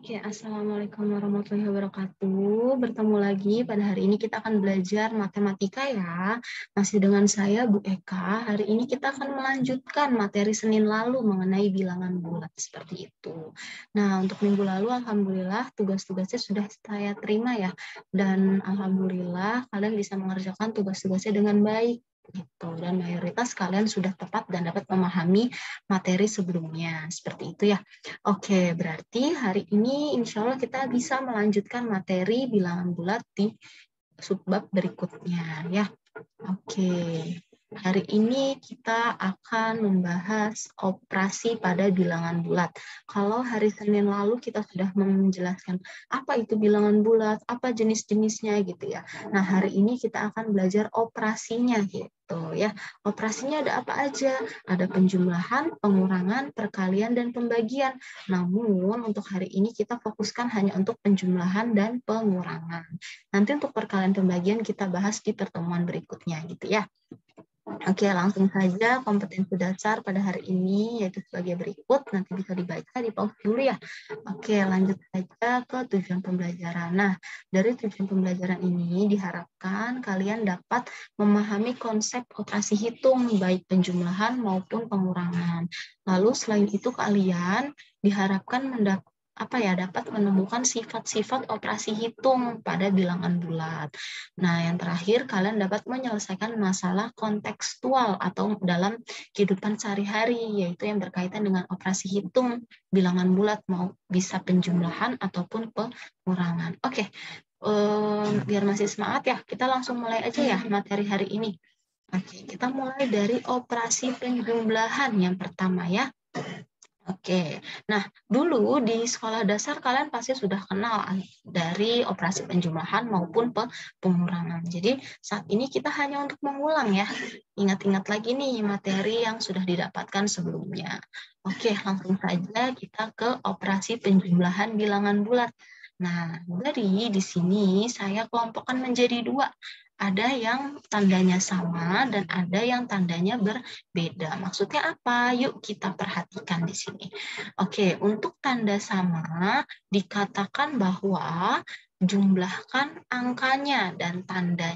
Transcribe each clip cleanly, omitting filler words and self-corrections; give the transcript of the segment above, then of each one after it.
Oke, Assalamualaikum warahmatullahi wabarakatuh. Bertemu lagi pada hari ini kita akan belajar matematika ya. Masih dengan saya Bu Eka. Hari ini kita akan melanjutkan materi Senin lalu mengenai bilangan bulat seperti itu. Nah, untuk minggu lalu alhamdulillah tugas-tugasnya sudah saya terima ya. Dan alhamdulillah kalian bisa mengerjakan tugas-tugasnya dengan baik gitu. Dan mayoritas kalian sudah tepat dan dapat memahami materi sebelumnya. Seperti itu ya. Oke, berarti hari ini insya Allah kita bisa melanjutkan materi bilangan bulat di subbab berikutnya ya. Oke, hari ini kita akan membahas operasi pada bilangan bulat. Kalau hari Senin lalu kita sudah menjelaskan apa itu bilangan bulat, apa jenis-jenisnya gitu ya. Nah, hari ini kita akan belajar operasinya gitu ya. Operasinya ada apa aja? Ada penjumlahan, pengurangan, perkalian, dan pembagian. Namun untuk hari ini kita fokuskan hanya untuk penjumlahan dan pengurangan. Nanti untuk perkalian pembagian kita bahas di pertemuan berikutnya gitu ya. Oke, langsung saja kompetensi dasar pada hari ini yaitu sebagai berikut. Nanti bisa dibaca di pause dulu ya. Oke, lanjut saja ke tujuan pembelajaran. Nah, dari tujuan pembelajaran ini diharapkan kalian dapat memahami konsep operasi hitung baik penjumlahan maupun pengurangan. Lalu selain itu kalian diharapkan dapat menemukan sifat-sifat operasi hitung pada bilangan bulat. Nah, yang terakhir kalian dapat menyelesaikan masalah kontekstual atau dalam kehidupan sehari-hari, yaitu yang berkaitan dengan operasi hitung bilangan bulat, mau bisa penjumlahan ataupun pengurangan. Oke, biar masih semangat ya, kita langsung mulai aja ya materi hari ini. Oke, kita mulai dari operasi penjumlahan yang pertama ya. Oke, nah dulu di sekolah dasar kalian pasti sudah kenal dari operasi penjumlahan maupun pengurangan. Jadi saat ini kita hanya untuk mengulang ya, ingat-ingat lagi nih materi yang sudah didapatkan sebelumnya. Oke, langsung saja kita ke operasi penjumlahan bilangan bulat. Nah, dari di sini saya kelompokkan menjadi dua. Ada yang tandanya sama dan ada yang tandanya berbeda. Maksudnya apa? Yuk kita perhatikan di sini. Oke, untuk tanda sama dikatakan bahwa jumlahkan angkanya dan tanda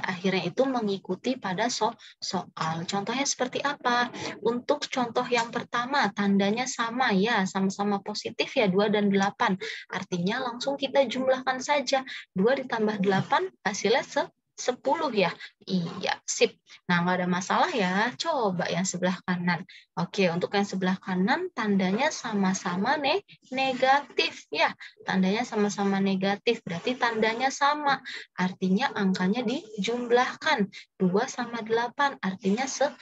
akhirnya itu mengikuti pada soal. Contohnya seperti apa? Untuk contoh yang pertama, tandanya sama ya, sama-sama positif ya, 2 dan 8. Artinya langsung kita jumlahkan saja. 2 ditambah 8 hasilnya 10 ya. Iya, sip. Nah, nggak ada masalah ya. Coba yang sebelah kanan. Oke, untuk yang sebelah kanan tandanya sama-sama negatif ya. Tandanya sama-sama negatif, berarti tandanya sama. Artinya angkanya dijumlahkan. 2 sama 8 artinya 10.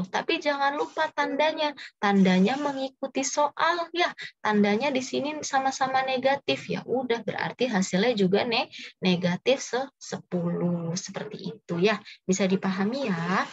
Tapi jangan lupa tandanya. Tandanya mengikuti soal ya. Tandanya di sini sama-sama negatif ya. Udah berarti hasilnya juga negatif 10 seperti itu ya. Bisa dipahami ya.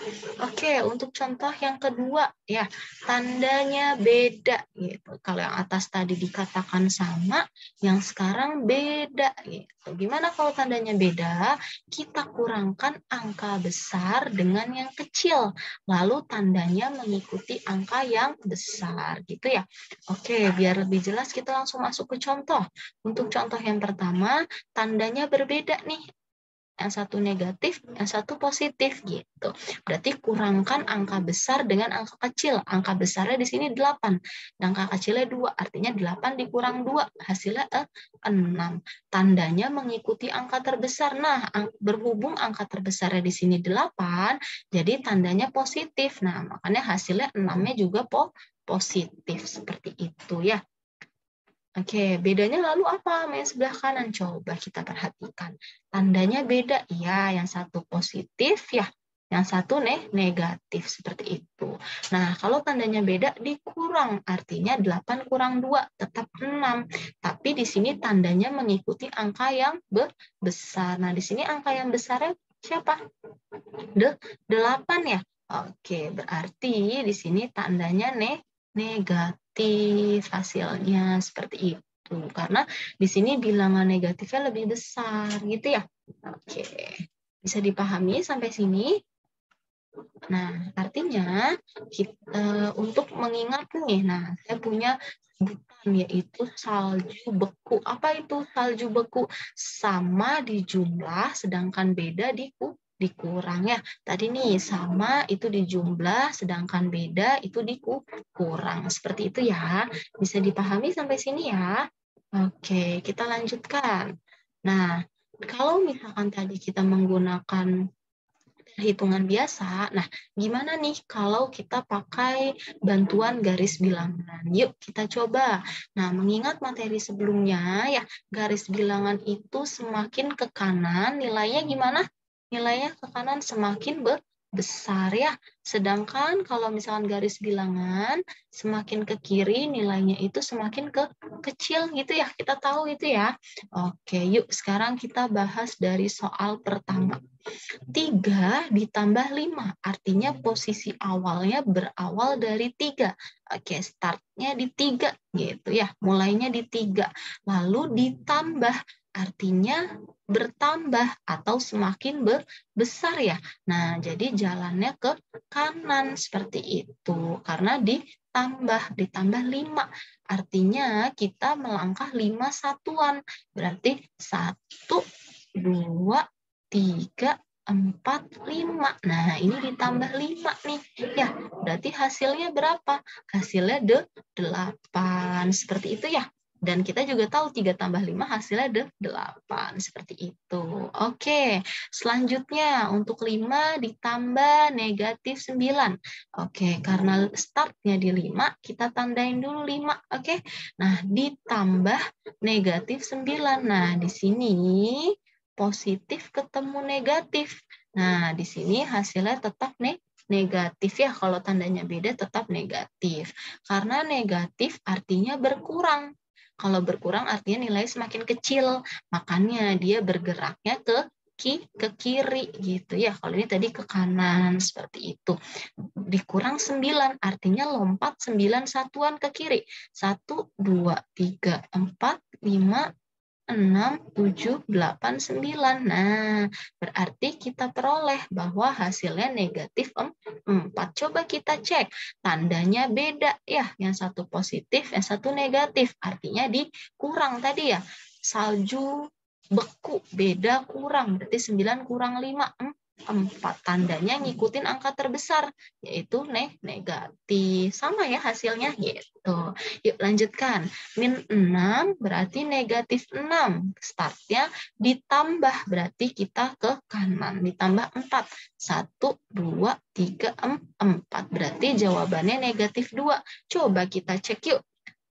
Oke, untuk contoh yang kedua ya, tandanya beda gitu. Kalau yang atas tadi dikatakan sama, yang sekarang beda gitu. Gimana kalau tandanya beda? Kita kurangkan angka besar dengan yang kecil. Lalu tandanya mengikuti angka yang besar gitu ya. Oke, biar lebih jelas kita langsung masuk ke contoh. Untuk contoh yang pertama, tandanya berbeda nih. Yang satu negatif, yang satu positif gitu. Berarti kurangkan angka besar dengan angka kecil. Angka besarnya di sini 8, dan angka kecilnya 2. Artinya 8 dikurang 2, hasilnya 6. Tandanya mengikuti angka terbesar. Nah, berhubung angka terbesarnya di sini 8, jadi tandanya positif. Nah, makanya hasilnya 6-nya juga positif. Seperti itu ya. Oke, bedanya lalu apa sama yang sebelah kanan? Coba kita perhatikan. Tandanya beda, ya. Yang satu positif, ya. Yang satu negatif, seperti itu. Nah, kalau tandanya beda, dikurang. Artinya 8 kurang 2, tetap 6. Tapi di sini tandanya mengikuti angka yang besar. Nah, di sini angka yang besarnya siapa? 8 ya? Oke, berarti di sini tandanya negatif hasilnya seperti itu. Karena di sini bilangan negatifnya lebih besar gitu ya. Oke. Bisa dipahami sampai sini? Nah, artinya kita, untuk mengingat nih, nah saya punya sebutan yaitu salju beku. Apa itu salju beku? Sama di jumlah, sedangkan beda dikurang ya. Tadi nih sama itu di jumlah, sedangkan beda itu dikurang. Seperti itu ya. Bisa dipahami sampai sini ya? Oke, kita lanjutkan. Nah, kalau misalkan tadi kita menggunakan hitungan biasa, nah gimana nih kalau kita pakai bantuan garis bilangan? Yuk kita coba. Nah, mengingat materi sebelumnya ya, garis bilangan itu semakin ke kanan, nilainya gimana? Nilainya ke kanan semakin besar ya. Sedangkan kalau misalkan garis bilangan semakin ke kiri, nilainya itu semakin kecil gitu ya. Kita tahu itu ya. Oke, yuk sekarang kita bahas dari soal pertama. 3 ditambah 5, artinya posisi awalnya berawal dari 3. Oke, startnya di 3 gitu ya, mulainya di 3. Lalu ditambah, artinya bertambah atau semakin besar ya. Nah, jadi jalannya ke kanan seperti itu, karena ditambah 5. Artinya kita melangkah 5 satuan. Berarti 1, 2, 3, 4, 5. Nah, ini ditambah 5 nih. Ya, berarti hasilnya berapa? Hasilnya 8. Seperti itu ya. Dan kita juga tahu 3 tambah 5 hasilnya 8. Seperti itu. Oke, selanjutnya untuk 5 ditambah negatif 9. Oke, karena startnya di 5, kita tandain dulu 5. Oke, nah ditambah negatif 9. Nah, di sini positif ketemu negatif. Nah, di sini hasilnya tetap negatif ya. Kalau tandanya beda tetap negatif. Karena negatif artinya berkurang. Kalau berkurang artinya nilai semakin kecil. Makanya dia bergeraknya ke kiri gitu ya. Kalau ini tadi ke kanan seperti itu. Dikurang 9 artinya lompat 9 satuan ke kiri. 1, 2, 3, 4, 5, 6, 7, 8, 9. Nah, berarti kita peroleh bahwa hasilnya negatif 4. Coba kita cek. Tandanya beda ya. Yang satu positif, yang satu negatif. Artinya dikurang tadi ya. Salju beku, beda kurang. Berarti 9 kurang 5, 4. Tandanya ngikutin angka terbesar, yaitu negatif. Sama ya hasilnya gitu. Yuk lanjutkan. Min 6 berarti negatif 6. Startnya ditambah berarti kita ke kanan. Ditambah 4. 1, 2, 3, 4. Berarti jawabannya negatif 2. Coba kita cek yuk.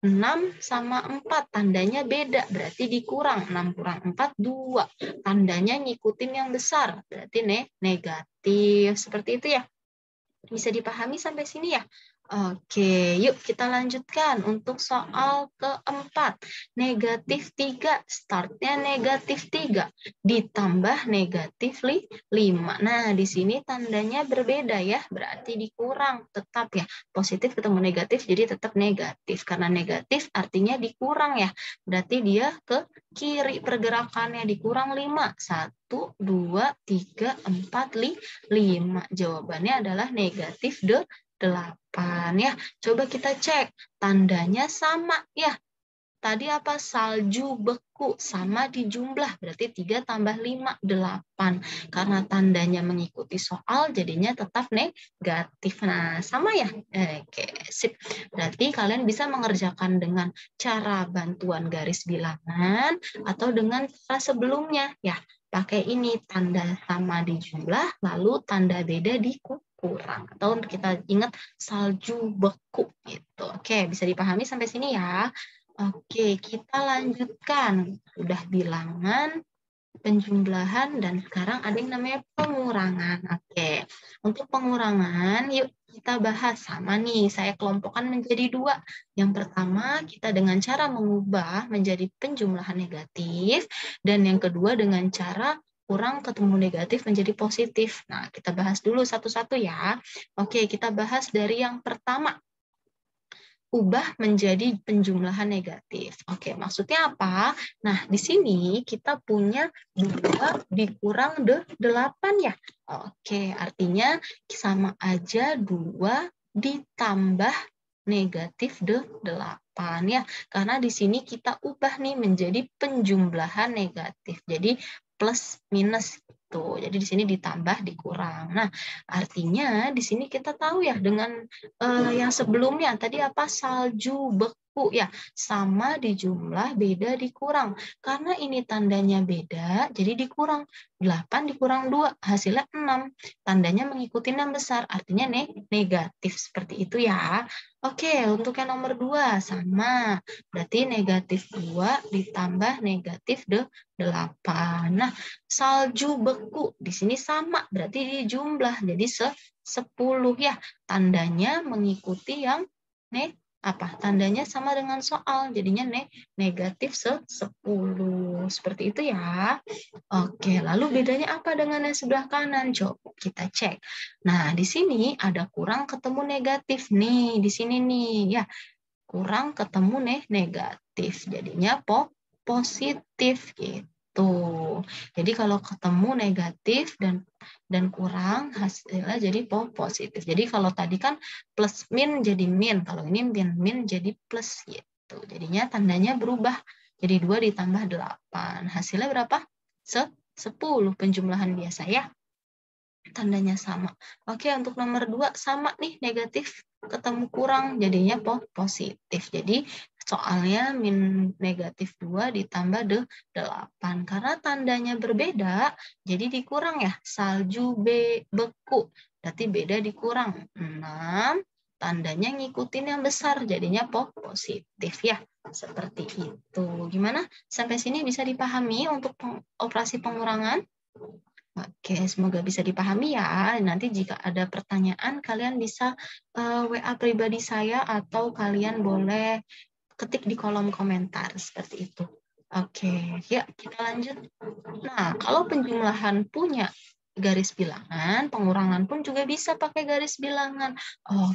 6 sama 4 tandanya beda, berarti dikurang. 6 kurang 4, 2. Tandanya ngikutin yang besar, berarti negatif. Seperti itu ya. Bisa dipahami sampai sini ya? Oke, yuk kita lanjutkan untuk soal keempat. Negatif 3, startnya negatif 3, ditambah negatif 5. Nah, di sini tandanya berbeda ya, berarti dikurang tetap ya. Positif ketemu negatif, jadi tetap negatif. Karena negatif artinya dikurang ya, berarti dia ke kiri pergerakannya, dikurang 5. 1, 2, 3, 4, 5. Jawabannya adalah negatif 8 ya. Coba kita cek. Tandanya sama ya. Tadi apa? Salju beku sama di jumlah. Berarti 3 tambah 5, 8. Karena tandanya mengikuti soal, jadinya tetap negatif. Nah, sama ya? Oke, sip. Berarti kalian bisa mengerjakan dengan cara bantuan garis bilangan atau dengan cara sebelumnya. Ya, pakai ini tanda sama di jumlah, lalu tanda beda di kurang. Atau kita ingat salju beku gitu. Oke, bisa dipahami sampai sini ya. Oke, kita lanjutkan. Sudah bilangan, penjumlahan, dan sekarang ada yang namanya pengurangan. Oke, untuk pengurangan, yuk kita bahas. Sama nih, saya kelompokkan menjadi 2. Yang pertama, kita dengan cara mengubah menjadi penjumlahan negatif, dan yang kedua dengan cara kurang ketemu negatif menjadi positif. Nah, kita bahas dulu satu-satu ya. Oke, kita bahas dari yang pertama. Ubah menjadi penjumlahan negatif. Oke, maksudnya apa? Nah, di sini kita punya 2 dikurang 8 ya. Oke, artinya sama aja 2 ditambah negatif 8. 8 ya. Karena di sini kita ubah nih menjadi penjumlahan negatif. Jadi plus minus itu. Jadi di sini ditambah dikurang. Nah, artinya di sini kita tahu ya dengan yang sebelumnya tadi apa, salju beku ya, sama dijumlah beda dikurang. Karena ini tandanya beda, jadi dikurang. 8 dikurang 2, hasilnya 6. Tandanya mengikuti yang besar, artinya negatif. Seperti itu ya. Oke, untuk yang nomor 2 sama. Berarti negatif 2 ditambah negatif 8. Nah, salju beku di sini sama, berarti dijumlah. Jadi 10 ya. Tandanya mengikuti yang tandanya sama dengan soal, jadinya negatif 10. Seperti itu ya. Oke, lalu bedanya apa dengan yang sebelah kanan? Coba kita cek. Nah, di sini ada kurang ketemu negatif nih, di sini nih ya. Kurang ketemu negatif, jadinya positif gitu. Jadi kalau ketemu negatif dan kurang, hasilnya jadi positif. Jadi kalau tadi kan plus min jadi min, kalau ini min jadi plus gitu. Jadinya tandanya berubah. Jadi 2 ditambah 8. Hasilnya berapa? 10 penjumlahan biasa ya. Tandanya sama. Oke, untuk nomor 2 sama nih, negatif ketemu kurang, jadinya positif. Jadi soalnya min negatif 2 ditambah 8. Karena tandanya berbeda, jadi dikurang ya. Salju beku, berarti beda dikurang. 6, tandanya ngikutin yang besar, jadinya positif ya. Seperti itu. Gimana? Sampai sini bisa dipahami untuk operasi pengurangan? Oke, semoga bisa dipahami ya. Nanti jika ada pertanyaan, kalian bisa WA pribadi saya atau kalian boleh ketik di kolom komentar seperti itu. Oke, ya kita lanjut. Nah, kalau penjumlahan punya garis bilangan, pengurangan pun juga bisa pakai garis bilangan.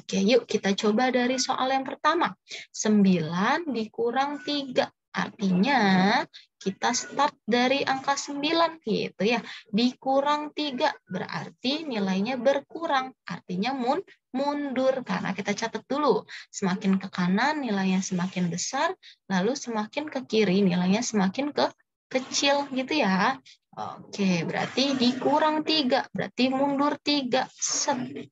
Oke, yuk kita coba dari soal yang pertama. 9 dikurang 3. Artinya kita start dari angka 9 gitu ya. Dikurang 3 berarti nilainya berkurang. Artinya mundur karena kita catat dulu. Semakin ke kanan nilainya semakin besar, lalu semakin ke kiri nilainya semakin kecil gitu ya. Oke, berarti dikurang 3, berarti mundur 3.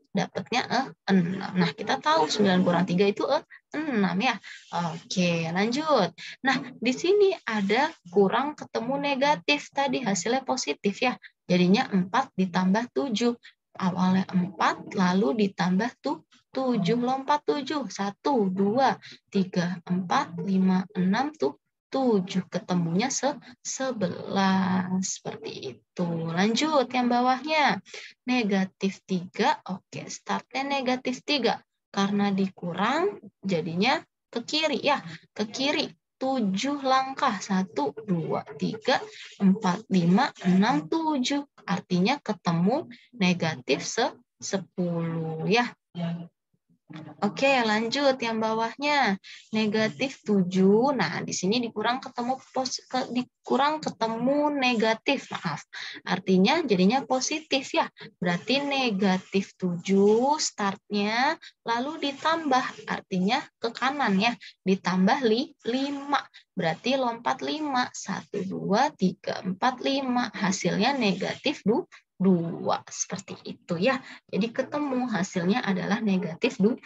Dapatnya 6. Nah, kita tahu 9 kurang 3 itu 6 ya. Oke, lanjut. Nah, di sini ada kurang ketemu negatif tadi, hasilnya positif ya. Jadinya 4 ditambah 7. Awalnya 4, lalu ditambah 7. Lompat 7. 1, 2, 3, 4, 5, 6, 7. Ketemunya 11. Seperti itu. Lanjut yang bawahnya. Negatif 3. Oke, startnya negatif 3. Karena dikurang, jadinya ke kiri ya. Ke kiri. 7 langkah. 1, 2, 3, 4, 5, 6, 7. Artinya ketemu negatif 10 ya. Oke, lanjut yang bawahnya. Negatif 7. Nah, di sini dikurang ketemu negatif, maaf. Artinya jadinya positif ya. Berarti negatif 7 startnya, lalu ditambah, artinya ke kanan ya. Ditambah 5. Berarti lompat 5. 1, 2, 3, 4, 5. Hasilnya negatif 2. Seperti itu ya. Jadi ketemu hasilnya adalah negatif 2.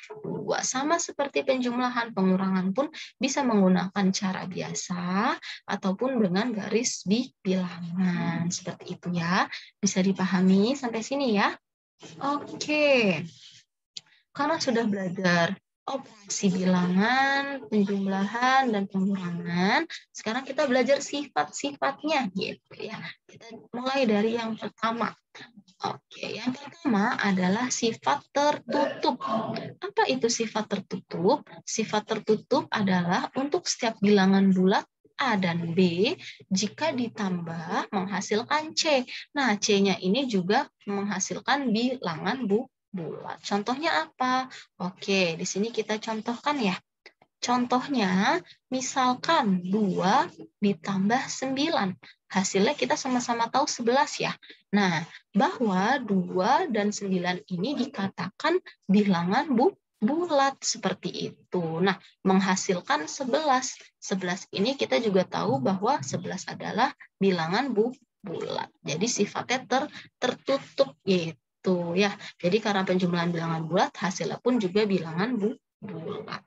Sama seperti penjumlahan, pengurangan pun bisa menggunakan cara biasa ataupun dengan garis bilangan. Seperti itu ya. Bisa dipahami sampai sini ya. Oke. Karena sudah belajar operasi bilangan, penjumlahan, dan pengurangan, sekarang kita belajar sifat-sifatnya gitu ya. Kita mulai dari yang pertama. Oke, yang pertama adalah sifat tertutup. Apa itu sifat tertutup? Sifat tertutup adalah untuk setiap bilangan bulat A dan B, jika ditambah menghasilkan C. Nah, C-nya ini juga menghasilkan bilangan bulat. Contohnya apa? Oke, di sini kita contohkan ya. Contohnya, misalkan 2 ditambah 9. Hasilnya kita sama-sama tahu 11 ya. Nah, bahwa 2 dan 9 ini dikatakan bilangan bulat seperti itu. Nah, menghasilkan 11. 11 ini kita juga tahu bahwa 11 adalah bilangan bulat. Jadi sifatnya tertutup yaitu ya. Jadi karena penjumlahan bilangan bulat, hasilnya pun juga bilangan bulat.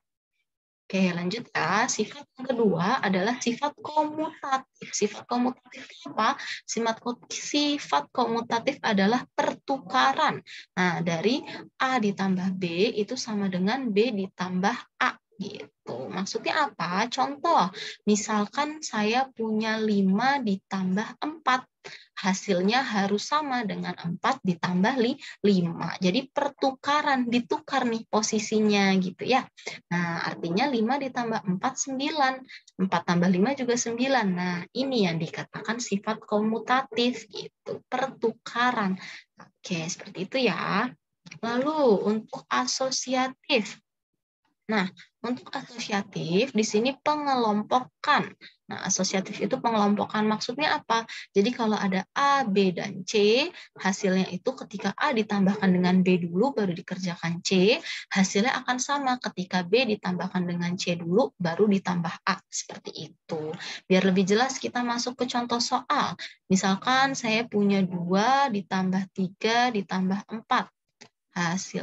Oke, lanjut ya. Sifat yang kedua adalah sifat komutatif. Sifat komutatif itu apa? Sifat komutatif adalah pertukaran. Nah, dari A ditambah B itu sama dengan B ditambah A. Gitu. Maksudnya apa? Contoh, misalkan saya punya 5 ditambah 4. Hasilnya harus sama dengan 4 ditambah 5. Jadi pertukaran, ditukar nih posisinya gitu ya. Nah, artinya 5 ditambah 4, 9. 4 tambah 5 juga 9. Nah, ini yang dikatakan sifat komutatif, gitu. Pertukaran. Oke, seperti itu ya. Lalu, untuk asosiatif. Nah, untuk asosiatif, di sini pengelompokan. Nah, asosiatif itu pengelompokan. Maksudnya apa? Jadi kalau ada A, B, dan C, hasilnya itu ketika A ditambahkan dengan B dulu, baru dikerjakan C, hasilnya akan sama ketika B ditambahkan dengan C dulu, baru ditambah A. Seperti itu. Biar lebih jelas, kita masuk ke contoh soal. Misalkan saya punya 2 ditambah 3 ditambah 4.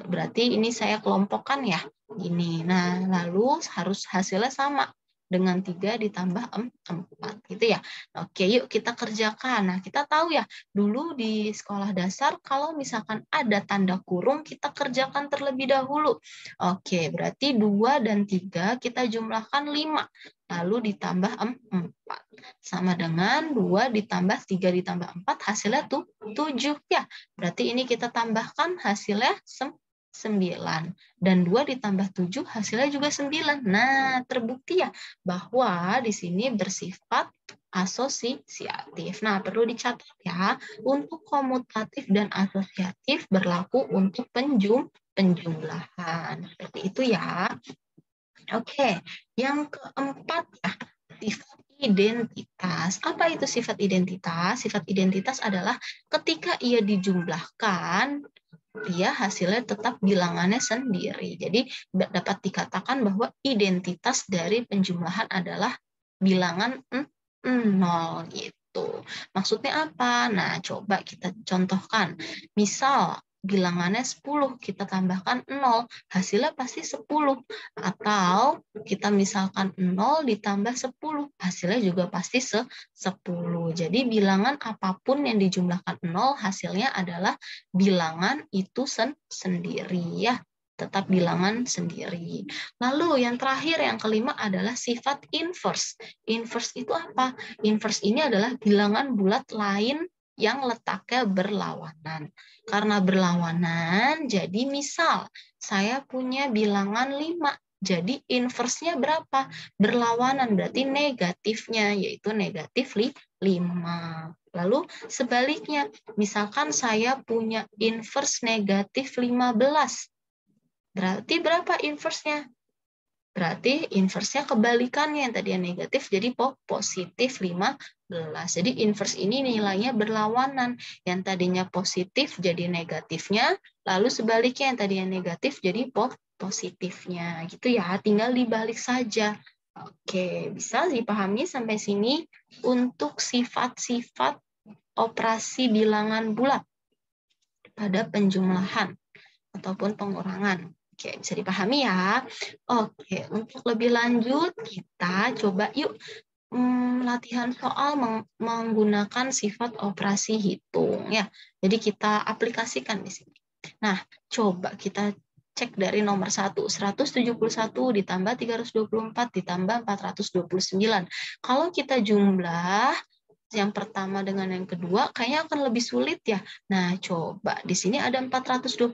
Berarti ini saya kelompokkan ya. Ini. Nah, lalu harus hasilnya sama dengan 3 ditambah 4 gitu ya. Oke, yuk kita kerjakan. Nah, kita tahu ya, dulu di sekolah dasar kalau misalkan ada tanda kurung, kita kerjakan terlebih dahulu. Oke, berarti 2 dan 3 kita jumlahkan 5. Lalu ditambah 4. Sama dengan 2 ditambah 3 ditambah 4, hasilnya 7 ya. Berarti ini kita tambahkan hasilnya 9. Dan 2 ditambah 7 hasilnya juga 9. Nah, terbukti ya bahwa di sini bersifat asosiatif. Nah, perlu dicatat ya, untuk komutatif dan asosiatif berlaku untuk penjumlahan. Seperti itu ya. Oke, yang keempat ya, sifat identitas. Apa itu sifat identitas? Sifat identitas adalah ketika ia dijumlahkan, dia hasilnya tetap bilangannya sendiri. Jadi dapat dikatakan bahwa identitas dari penjumlahan adalah bilangan 0 gitu. Maksudnya apa? Nah, coba kita contohkan. Misal bilangannya 10, kita tambahkan 0, hasilnya pasti 10. Atau kita misalkan 0 ditambah 10, hasilnya juga pasti 10. Jadi bilangan apapun yang dijumlahkan 0, hasilnya adalah bilangan itu sendiri ya, tetap bilangan sendiri. Lalu yang terakhir, yang kelima adalah sifat inverse. Inverse itu apa? Inverse ini adalah bilangan bulat lain yang letaknya berlawanan. Karena berlawanan, jadi misal saya punya bilangan 5. Jadi inverse-nya berapa? Berlawanan, berarti negatifnya, yaitu negatif 5. Lalu sebaliknya, misalkan saya punya inverse negatif 15. Berarti berapa inverse-nya? Berarti inverse-nya kebalikannya, yang tadi yang negatif jadi positif 15. Jadi inverse ini nilainya berlawanan. Yang tadinya positif jadi negatifnya, lalu sebaliknya yang tadinya negatif jadi positifnya. Gitu ya, tinggal dibalik saja. Oke, bisa dipahami sampai sini untuk sifat-sifat operasi bilangan bulat pada penjumlahan ataupun pengurangan. Oke, bisa dipahami ya. Oke, untuk lebih lanjut kita coba yuk latihan soal menggunakan sifat operasi hitung ya. Jadi kita aplikasikan di sini. Nah, coba kita cek dari nomor 1, 171 ditambah 324 ditambah 429. Kalau kita jumlah yang pertama dengan yang kedua, kayaknya akan lebih sulit ya. Nah, coba di sini ada 429.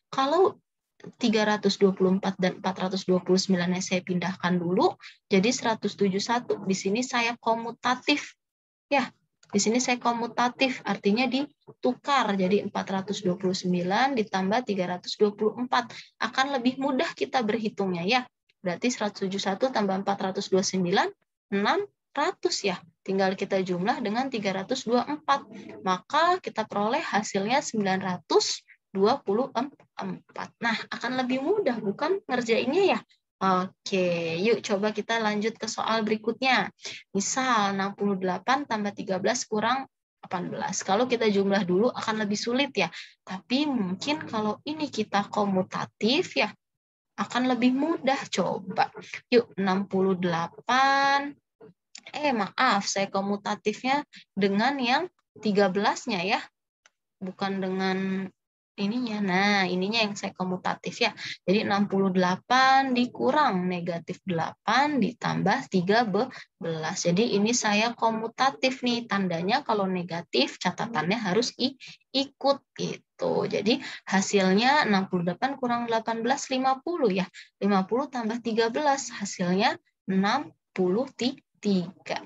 Kalau 324 dan 429-nya saya pindahkan dulu, jadi 171. Di sini saya komutatif. Ya, di sini saya komutatif, artinya ditukar. Jadi 429 ditambah 324. Akan lebih mudah kita berhitungnya ya. Berarti 171 tambah 429, 600 ya. Tinggal kita jumlah dengan 324. Maka kita peroleh hasilnya 900 24. Nah, akan lebih mudah bukan ngerjainnya ya? Oke, yuk coba kita lanjut ke soal berikutnya. Misal 68 tambah 13 kurang 18. Kalau kita jumlah dulu akan lebih sulit ya. Tapi mungkin kalau ini kita komutatif ya, akan lebih mudah. Coba. Yuk, 68. Maaf, saya komutatifnya dengan yang 13-nya ya. Bukan dengan ininya. Nah, ininya yang saya komutatif ya. Jadi 68 dikurang negatif 8 ditambah 13. Jadi ini saya komutatif nih. Tandanya kalau negatif catatannya harus ikut gitu. Jadi hasilnya 68 kurang 18 50 ya. 50 tambah 13 hasilnya 63.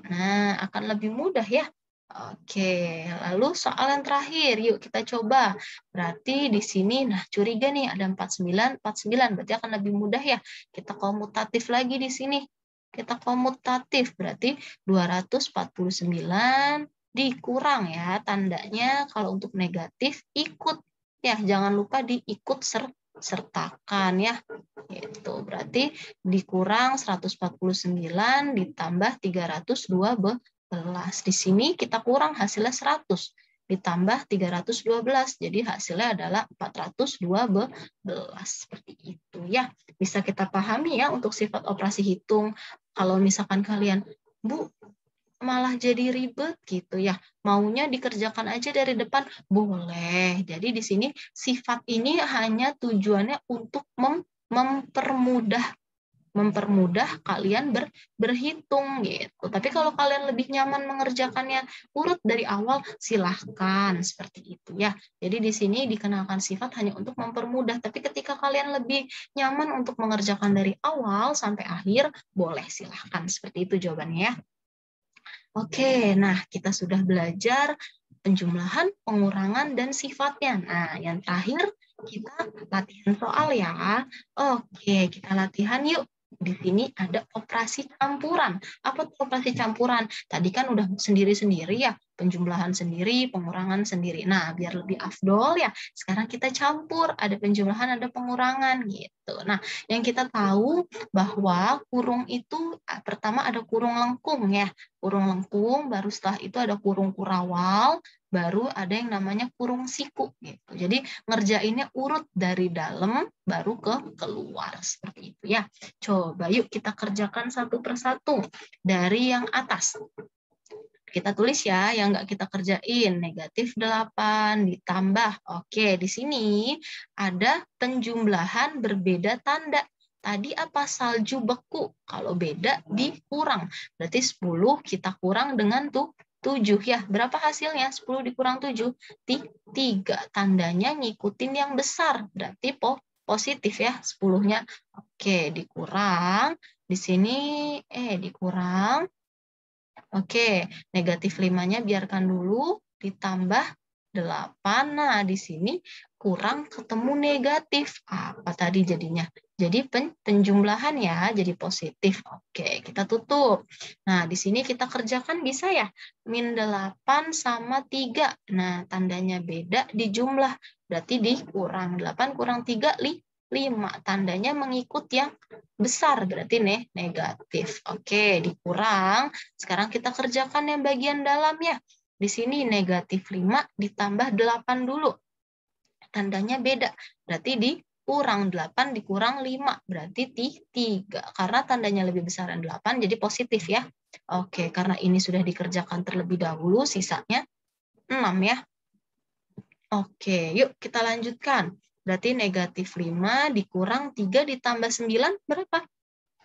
Nah, akan lebih mudah ya. Oke, lalu soal yang terakhir, yuk kita coba. Berarti di sini, nah curiga nih ada 49, 49, berarti akan lebih mudah ya. Kita komutatif lagi di sini. Kita komutatif, berarti 249 dikurang ya. Tandanya kalau untuk negatif ikut. Ya, jangan lupa diikut sertakan ya. Itu berarti dikurang 149 ditambah 312. Di sini kita kurang hasilnya 100 ditambah 312. Jadi hasilnya adalah 412. Seperti itu ya. Bisa kita pahami ya untuk sifat operasi hitung. Kalau misalkan kalian, Bu, malah jadi ribet gitu ya. Maunya dikerjakan aja dari depan, boleh. Jadi di sini sifat ini hanya tujuannya untuk mempermudah kalian berhitung gitu. Tapi kalau kalian lebih nyaman mengerjakannya urut dari awal, silahkan seperti itu ya. Jadi di sini dikenalkan sifat hanya untuk mempermudah. Tapi ketika kalian lebih nyaman untuk mengerjakan dari awal sampai akhir, boleh silahkan. Seperti itu jawabannya ya. Oke, nah kita sudah belajar penjumlahan, pengurangan, dan sifatnya. Nah, yang terakhir kita latihan soal ya. Oke, kita latihan yuk. Di sini ada operasi campuran. Apa tuh operasi campuran? Tadi kan udah sendiri-sendiri ya, penjumlahan sendiri, pengurangan sendiri. Nah, biar lebih afdol ya, sekarang kita campur, ada penjumlahan, ada pengurangan gitu. Nah, yang kita tahu bahwa kurung itu pertama ada kurung lengkung ya. Kurung lengkung, baru setelah itu ada kurung kurawal, baru ada yang namanya kurung siku gitu. Jadi ngerjainnya urut dari dalam baru ke keluar seperti itu ya. Coba yuk kita kerjakan satu persatu dari yang atas. Kita tulis ya yang nggak kita kerjain. Negatif 8 ditambah. Oke, di sini ada penjumlahan berbeda tanda. Tadi apa? Salju beku. Kalau beda dikurang. Berarti 10 kita kurang dengan 7 ya. Berapa hasilnya? 10 dikurang 7. 3. Tandanya ngikutin yang besar. Berarti positif ya 10-nya. Oke, dikurang. Di sini dikurang. Oke, negatif 5-nya biarkan dulu, ditambah 8. Nah, di sini kurang ketemu negatif. Apa tadi jadinya? Jadi penjumlahan ya, jadi positif. Oke, kita tutup. Nah, di sini kita kerjakan bisa ya. Min 8 sama 3. Nah, tandanya beda di jumlah. Berarti dikurang. 8 kurang 3, 5. Tandanya mengikut yang besar, berarti negatif. Oke, dikurang. Sekarang kita kerjakan yang bagian dalam ya. Di sini negatif 5 ditambah 8 dulu. Tandanya beda. Berarti dikurang 8 dikurang 5. Berarti 3. Karena tandanya lebih besar dari 8, jadi positif ya. Oke, karena ini sudah dikerjakan terlebih dahulu, sisanya 6 ya. Oke, yuk kita lanjutkan. Berarti negatif 5 dikurang 3 ditambah 9 berapa?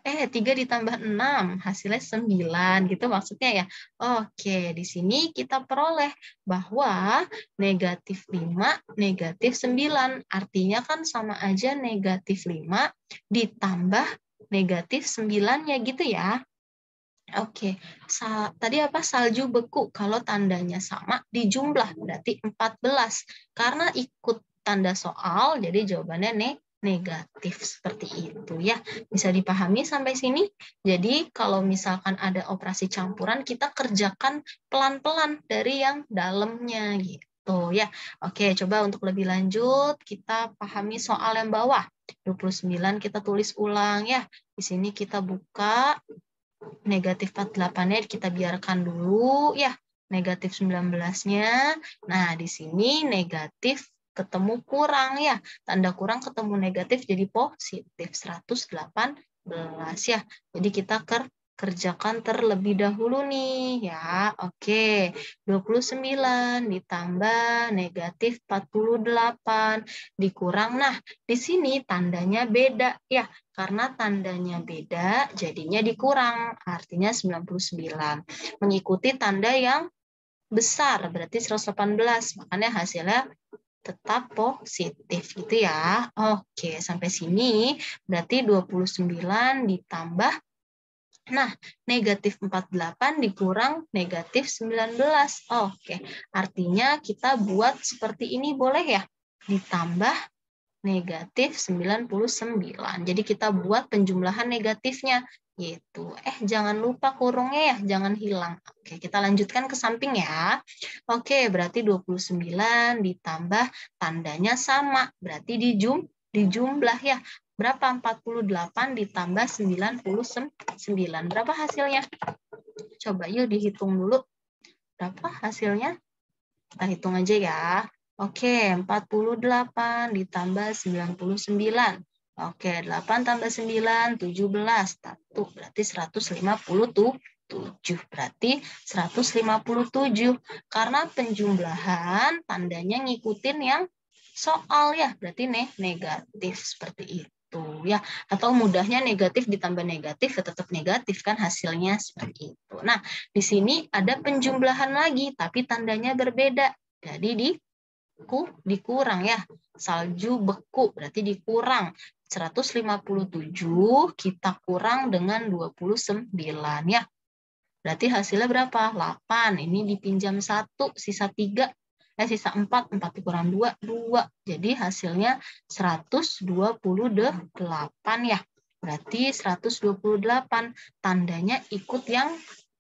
3 ditambah 6, hasilnya 9, gitu maksudnya ya. Oke, di sini kita peroleh bahwa negatif 5, negatif 9. Artinya kan sama aja negatif 5 ditambah negatif 9-nya gitu ya. Oke, tadi apa? Salju beku. Kalau tandanya sama di jumlah, berarti 14. Karena ikut tanda soal, jadi jawabannya negatif seperti itu ya. Bisa dipahami sampai sini? Jadi kalau misalkan ada operasi campuran, kita kerjakan pelan-pelan dari yang dalamnya gitu. itu ya. Oke, coba untuk lebih lanjut kita pahami soal yang bawah. 29 kita tulis ulang ya. Di sini kita buka negatif 48-nya kita biarkan dulu ya. Negatif 19-nya. Nah, di sini negatif ketemu kurang ya. Tanda kurang ketemu negatif jadi positif 118 ya. Jadi kita kerjakan terlebih dahulu nih ya. Oke. 29 ditambah negatif 48 dikurang. Nah, di sini tandanya beda ya. Karena tandanya beda, jadinya dikurang. Artinya 99. Mengikuti tanda yang besar, berarti 118. Makanya hasilnya tetap positif gitu ya. Oke, sampai sini berarti 29 ditambah, nah, negatif 48 dikurang negatif 19. Oke, artinya kita buat seperti ini boleh ya? Ditambah negatif 99. Jadi kita buat penjumlahan negatifnya, yaitu, jangan lupa kurungnya ya, jangan hilang. Oke, kita lanjutkan ke samping ya. Oke, berarti 29 ditambah tandanya sama, berarti dijumlah ya. Berapa? 48 ditambah 99. Berapa hasilnya? Coba yuk dihitung dulu. Berapa hasilnya? Kita hitung aja ya. Oke, 48 ditambah 99. Oke, 8 tambah 9, 17. Berarti 157. Berarti 157. Karena penjumlahan tandanya ngikutin yang soal ya. Berarti negatif seperti itu ya. Atau mudahnya negatif ditambah negatif ya tetap negatif kan hasilnya seperti itu. Nah, di sini ada penjumlahan lagi tapi tandanya berbeda. Jadi dikurang ya. Salju beku berarti dikurang. 157 kita kurang dengan 29 ya. Berarti hasilnya berapa? 8. Ini dipinjam 1, sisa 3. Sisa 4 dikurang 2, 2. Jadi hasilnya 128 ya. Berarti 128. Tandanya ikut yang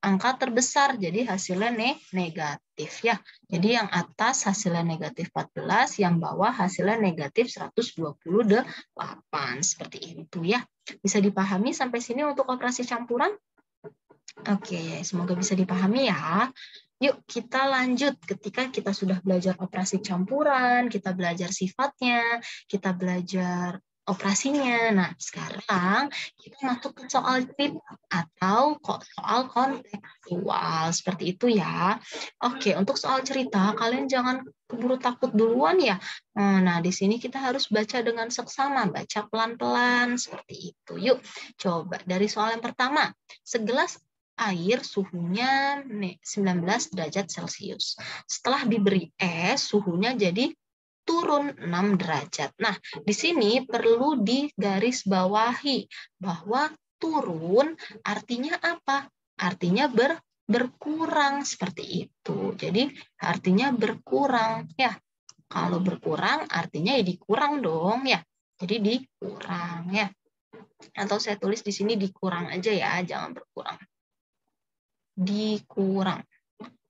angka terbesar, jadi hasilnya negatif ya. Jadi yang atas hasilnya negatif 14, yang bawah hasilnya negatif 128. Seperti itu ya. Bisa dipahami sampai sini untuk operasi campuran? Oke, semoga bisa dipahami ya. Yuk kita lanjut ketika kita sudah belajar operasi campuran, kita belajar sifatnya, kita belajar operasinya. Nah, sekarang kita masuk ke soal cerita atau soal kontekstual. Seperti itu ya. Oke, untuk soal cerita, kalian jangan keburu takut duluan ya. Nah, di sini kita harus baca dengan seksama, baca pelan-pelan seperti itu. Yuk, coba dari soal yang pertama. Segelas air suhunya 19 derajat Celcius. Setelah diberi es, suhunya jadi turun 6 derajat. Nah, di sini perlu digarisbawahi bahwa turun artinya apa? Artinya berkurang seperti itu. Jadi artinya berkurang ya. Kalau berkurang artinya ya dikurang dong ya. Jadi dikurang ya. Atau saya tulis di sini dikurang aja ya, jangan berkurang. Dikurang.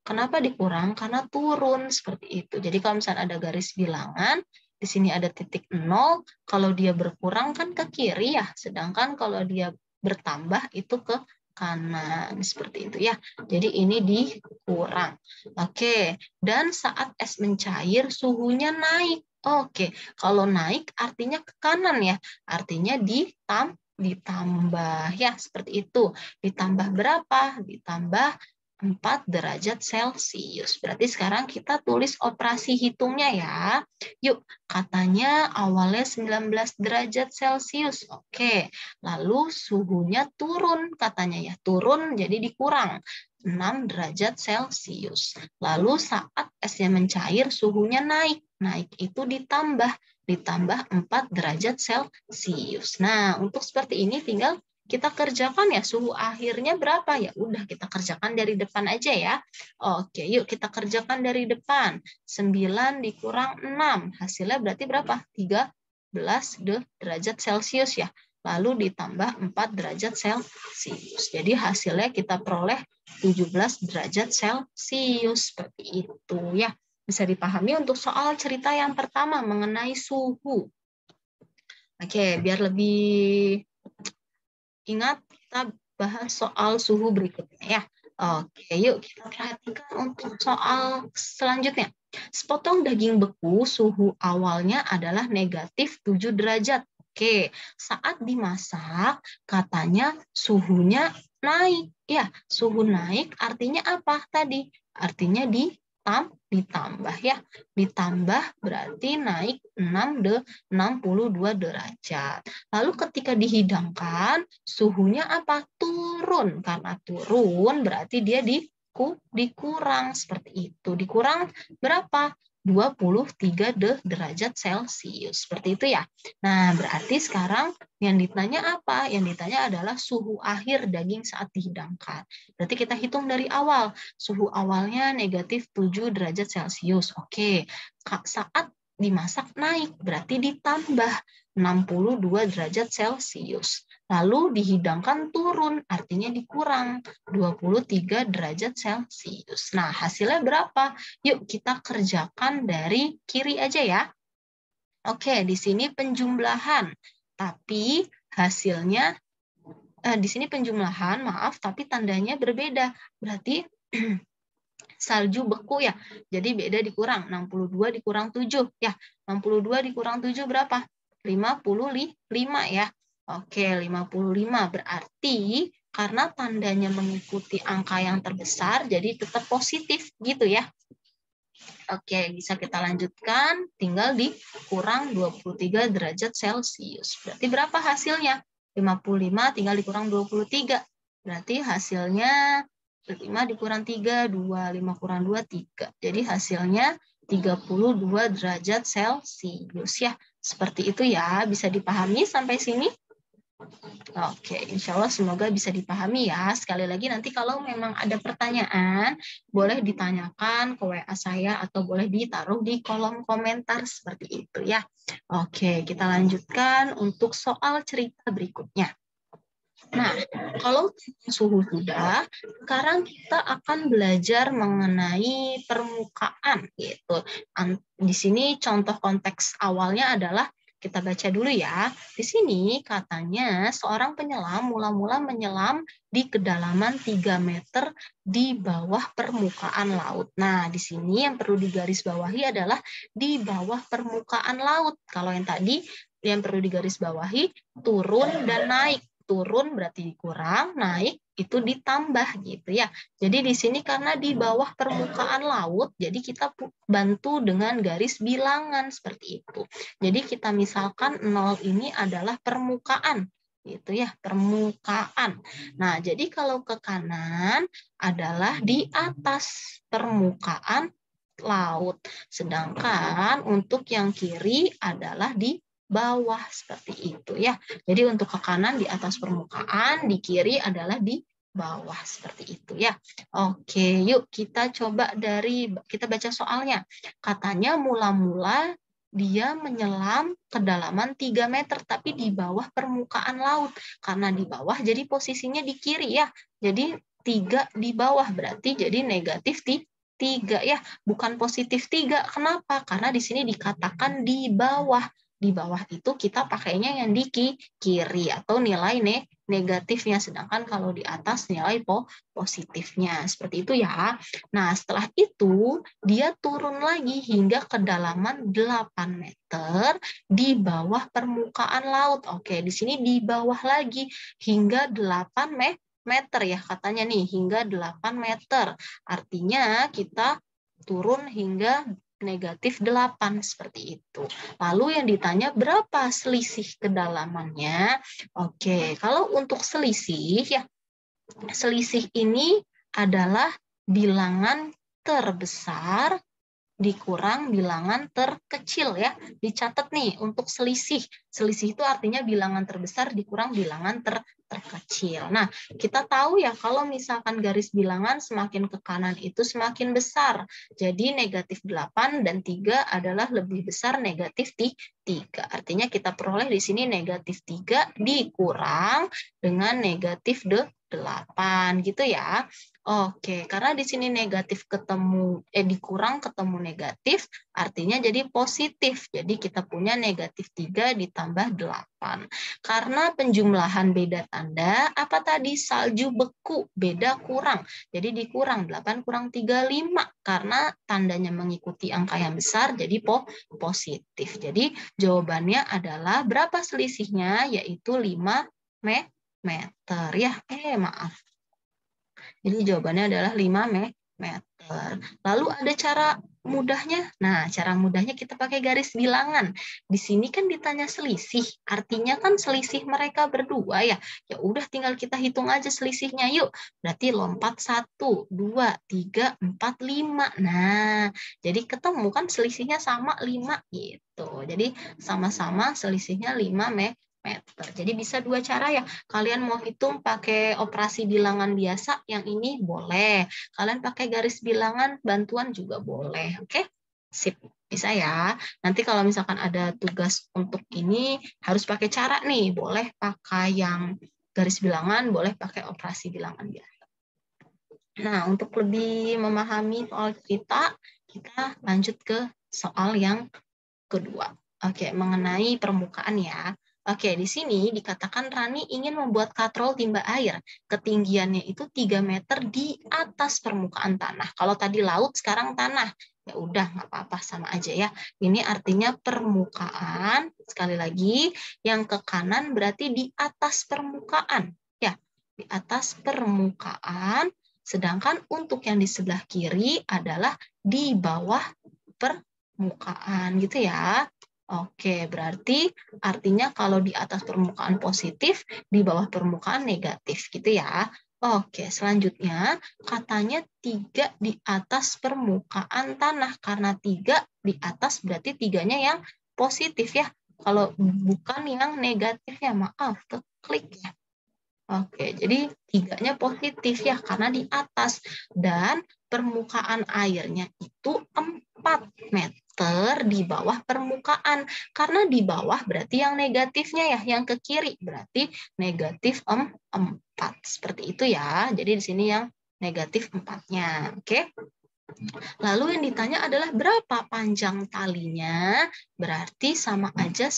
Kenapa dikurang? Karena turun seperti itu. Jadi kalau misalnya ada garis bilangan, di sini ada titik 0, kalau dia berkurang kan ke kiri ya, sedangkan kalau dia bertambah itu ke kanan seperti itu ya. Jadi ini dikurang. Oke, dan saat es mencair suhunya naik. Oke, kalau naik artinya ke kanan ya. Artinya ditambah ya, seperti itu. Ditambah berapa? Ditambah 4 derajat Celcius. Berarti sekarang kita tulis operasi hitungnya ya. Yuk, katanya awalnya 19 derajat Celcius. Oke, lalu suhunya turun katanya ya. Turun jadi dikurang 6 derajat Celcius. Lalu saat esnya mencair suhunya naik. Naik itu ditambah 4 derajat Celcius. Nah, untuk seperti ini tinggal kita kerjakan ya, suhu akhirnya berapa ya? Udah kita kerjakan dari depan aja ya. Oke, yuk kita kerjakan dari depan. 9 dikurang 6, hasilnya berarti berapa? 13 derajat Celcius ya. Lalu ditambah 4 derajat Celcius. Jadi hasilnya kita peroleh 17 derajat Celcius. Seperti itu ya. Bisa dipahami untuk soal cerita yang pertama mengenai suhu. Oke, biar lebih ingat, kita bahas soal suhu berikutnya ya. Oke, yuk kita perhatikan untuk soal selanjutnya. Sepotong daging beku, suhu awalnya adalah negatif 7 derajat. Oke, saat dimasak, katanya suhunya naik. Ya, suhu naik artinya apa tadi? Artinya ditambah ya. Ditambah berarti naik 62 derajat. Lalu ketika dihidangkan, suhunya apa? Turun. Karena turun berarti dia dikurang seperti itu. Dikurang berapa? 23 derajat Celcius. Seperti itu ya. Nah, berarti sekarang yang ditanya apa? Yang ditanya adalah suhu akhir daging saat dihidangkan. Berarti kita hitung dari awal. Suhu awalnya negatif 7 derajat Celcius. Oke. Saat dimasak naik, berarti ditambah 62 derajat Celcius. Lalu dihidangkan turun, artinya dikurang 23 derajat Celcius. Nah, hasilnya berapa? Yuk kita kerjakan dari kiri aja ya. Oke, di sini penjumlahan. Tapi hasilnya, di sini penjumlahan, maaf, tapi tandanya berbeda. Berarti salju beku ya. Jadi beda dikurang. 62 dikurang 7 ya. 62 dikurang 7 berapa? 55 ya. Oke, 55 berarti karena tandanya mengikuti angka yang terbesar jadi tetap positif gitu ya. Oke, bisa kita lanjutkan. Tinggal dikurang 23 derajat Celcius. Berarti berapa hasilnya? 55 tinggal dikurang 23. Berarti hasilnya 5 dikurang 3, 2, 5 kurang 2, 3. Jadi hasilnya 32 derajat Celcius ya. Seperti itu ya, bisa dipahami sampai sini? Oke, insya Allah semoga bisa dipahami ya. Sekali lagi nanti kalau memang ada pertanyaan, boleh ditanyakan ke WA saya atau boleh ditaruh di kolom komentar seperti itu ya. Oke, kita lanjutkan untuk soal cerita berikutnya. Nah, kalau suhu sudah, sekarang kita akan belajar mengenai permukaan gitu. Di sini contoh konteks awalnya adalah kita baca dulu ya. Di sini katanya seorang penyelam mula-mula menyelam di kedalaman 3 meter di bawah permukaan laut. Nah, di sini yang perlu digarisbawahi adalah di bawah permukaan laut. Kalau yang tadi yang perlu digarisbawahi turun dan naik. Turun berarti dikurang, naik itu ditambah gitu ya. Jadi di sini karena di bawah permukaan laut, jadi kita bantu dengan garis bilangan seperti itu. Jadi kita misalkan 0 ini adalah permukaan gitu ya, permukaan. Nah, jadi kalau ke kanan adalah di atas permukaan laut. Sedangkan untuk yang kiri adalah di bawah seperti itu ya. Jadi untuk ke kanan di atas permukaan, di kiri adalah di bawah seperti itu ya. Oke, yuk kita coba kita baca soalnya. Katanya mula-mula dia menyelam kedalaman 3 meter tapi di bawah permukaan laut. Karena di bawah jadi posisinya di kiri ya. Jadi 3 di bawah berarti jadi negatif 3 ya, bukan positif 3. Kenapa? Karena di sini dikatakan di bawah. Di bawah itu kita pakainya yang di kiri atau nilai negatifnya, sedangkan kalau di atas nilai positifnya. Seperti itu ya. Nah, setelah itu dia turun lagi hingga kedalaman 8 meter di bawah permukaan laut. Oke, di sini di bawah lagi hingga 8 meter ya katanya nih, hingga 8 meter. Artinya kita turun hingga negatif 8 seperti itu. Lalu yang ditanya berapa selisih kedalamannya? Oke, kalau untuk selisih ya, selisih ini adalah bilangan terbesar dikurang bilangan terkecil ya. Dicatat nih untuk selisih. Selisih itu artinya bilangan terbesar dikurang bilangan terkecil. Nah, kita tahu ya kalau misalkan garis bilangan semakin ke kanan itu semakin besar. Jadi negatif 8 dan 3 adalah lebih besar negatif 3. Artinya kita peroleh di sini negatif 3 dikurang dengan negatif 8 gitu ya. Oke, karena di sini negatif ketemu dikurang ketemu negatif, artinya jadi positif. Jadi kita punya negatif 3 ditambah 8. Karena penjumlahan beda tanda, apa tadi? Salju beku, beda kurang. Jadi dikurang 8 kurang 3, 5. Karena tandanya mengikuti angka yang besar, jadi positif. Jadi jawabannya adalah berapa selisihnya? Yaitu 5 meter. Ya, maaf. Jadi jawabannya adalah 5 meter. Lalu ada cara mudahnya. Nah, cara mudahnya kita pakai garis bilangan. Di sini kan ditanya selisih. Artinya kan selisih mereka berdua ya. Ya udah tinggal kita hitung aja selisihnya yuk. Berarti lompat 1, 2, 3, 4, 5. Nah, jadi ketemu kan selisihnya sama 5 gitu. Jadi sama-sama selisihnya 5 meter. Jadi bisa dua cara ya. Kalian mau hitung pakai operasi bilangan biasa, yang ini boleh. Kalian pakai garis bilangan bantuan juga boleh. Oke? Sip. Bisa ya. Nanti kalau misalkan ada tugas untuk ini, harus pakai cara nih. Boleh pakai yang garis bilangan, boleh pakai operasi bilangan biasa. Nah, untuk lebih memahami soal cerita, kita lanjut ke soal yang kedua. Oke, mengenai permukaan ya. Oke, di sini dikatakan Rani ingin membuat katrol timba air. Ketinggiannya itu 3 meter di atas permukaan tanah. Kalau tadi laut, sekarang tanah. Ya udah, nggak apa-apa, sama aja ya. Ini artinya permukaan, sekali lagi, yang ke kanan berarti di atas permukaan. Ya, di atas permukaan. Sedangkan untuk yang di sebelah kiri adalah di bawah permukaan gitu ya. Oke, berarti artinya kalau di atas permukaan positif, di bawah permukaan negatif gitu ya. Oke, selanjutnya katanya 3 di atas permukaan tanah. Karena 3 di atas berarti 3-nya yang positif ya. Kalau bukan yang negatif ya, maaf, keklik ya. Oke, jadi 3-nya positif ya, karena di atas. Dan permukaan airnya itu 4 meter di bawah permukaan. Karena di bawah berarti yang negatifnya ya, yang ke kiri. Berarti negatif 4. Seperti itu ya. Jadi di sini yang negatif 4-nya. Oke. Lalu yang ditanya adalah berapa panjang talinya? Berarti sama aja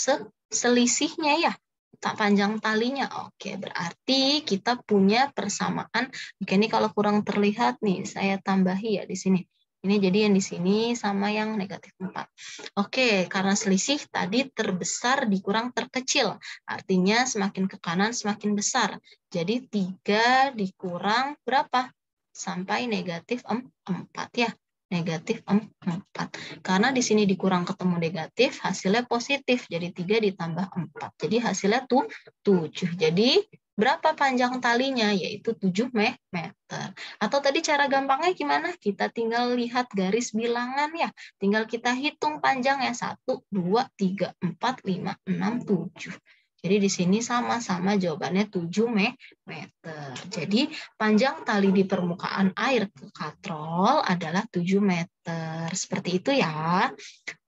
selisihnya ya. Tak panjang talinya. Oke, berarti kita punya persamaan. Oke, ini kalau kurang terlihat nih, saya tambahi ya di sini. Ini jadi yang di sini sama yang negatif 4. Oke, karena selisih tadi terbesar dikurang terkecil. Artinya semakin ke kanan semakin besar. Jadi 3 dikurang berapa? Sampai negatif 4 ya. Negatif 4. Karena di sini dikurang ketemu negatif, hasilnya positif. Jadi 3 ditambah 4. Jadi hasilnya 7. Jadi berapa panjang talinya? Yaitu 7 meter. Atau tadi cara gampangnya gimana? Kita tinggal lihat garis bilangan ya. Tinggal kita hitung panjangnya. 1, 2, 3, 4, 5, 6, 7. Jadi di sini sama-sama jawabannya 7 meter. Jadi panjang tali di permukaan air ke katrol adalah 7 meter. Seperti itu ya.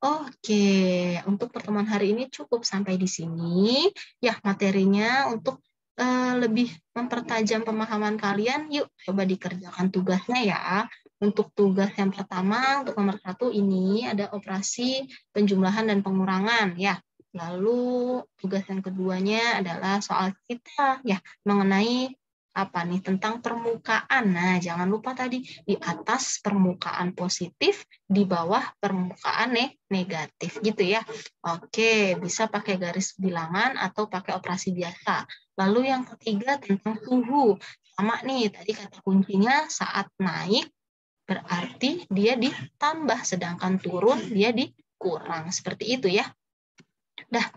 Oke, untuk pertemuan hari ini cukup sampai di sini. Ya, materinya untuk lebih mempertajam pemahaman kalian, yuk coba dikerjakan tugasnya ya. Untuk tugas yang pertama, untuk nomor 1 ini ada operasi penjumlahan dan pengurangan ya. Lalu tugas yang keduanya adalah soal kita ya mengenai apa nih tentang permukaan. Nah, jangan lupa tadi di atas permukaan positif, di bawah permukaan negatif gitu ya. Oke, bisa pakai garis bilangan atau pakai operasi biasa. Lalu yang ketiga tentang suhu. Sama nih, tadi kata kuncinya saat naik berarti dia ditambah, sedangkan turun dia dikurang. Seperti itu ya. Dah,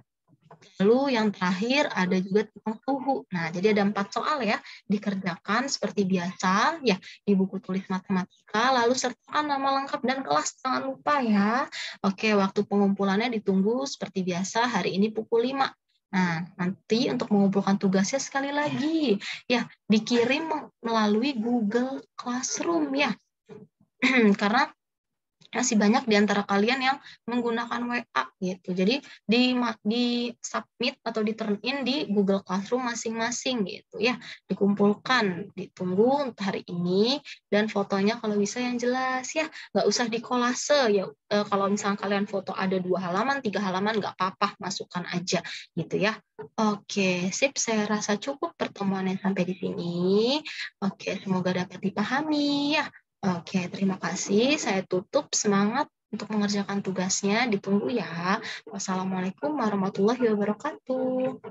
lalu yang terakhir ada juga tentang suhu. Nah, jadi ada 4 soal ya, dikerjakan seperti biasa ya di buku tulis matematika, lalu sertakan nama lengkap dan kelas, jangan lupa ya. Oke, waktu pengumpulannya ditunggu seperti biasa hari ini pukul 5. Nah, nanti untuk mengumpulkan tugasnya sekali lagi ya dikirim melalui Google Classroom ya. Karena masih banyak di antara kalian yang menggunakan WA gitu. Jadi di submit atau di turn in di Google Classroom masing-masing gitu ya. Dikumpulkan, ditunggu untuk hari ini dan fotonya kalau bisa yang jelas ya. Nggak usah dikolase ya. Kalau misalnya kalian foto ada 2 halaman, 3 halaman nggak apa-apa, masukkan aja gitu ya. Oke, sip. Saya rasa cukup pertemuannya sampai di sini. Oke, semoga dapat dipahami ya. Oke, terima kasih. Saya tutup. Semangat untuk mengerjakan tugasnya. Ditunggu ya. Wassalamualaikum warahmatullahi wabarakatuh.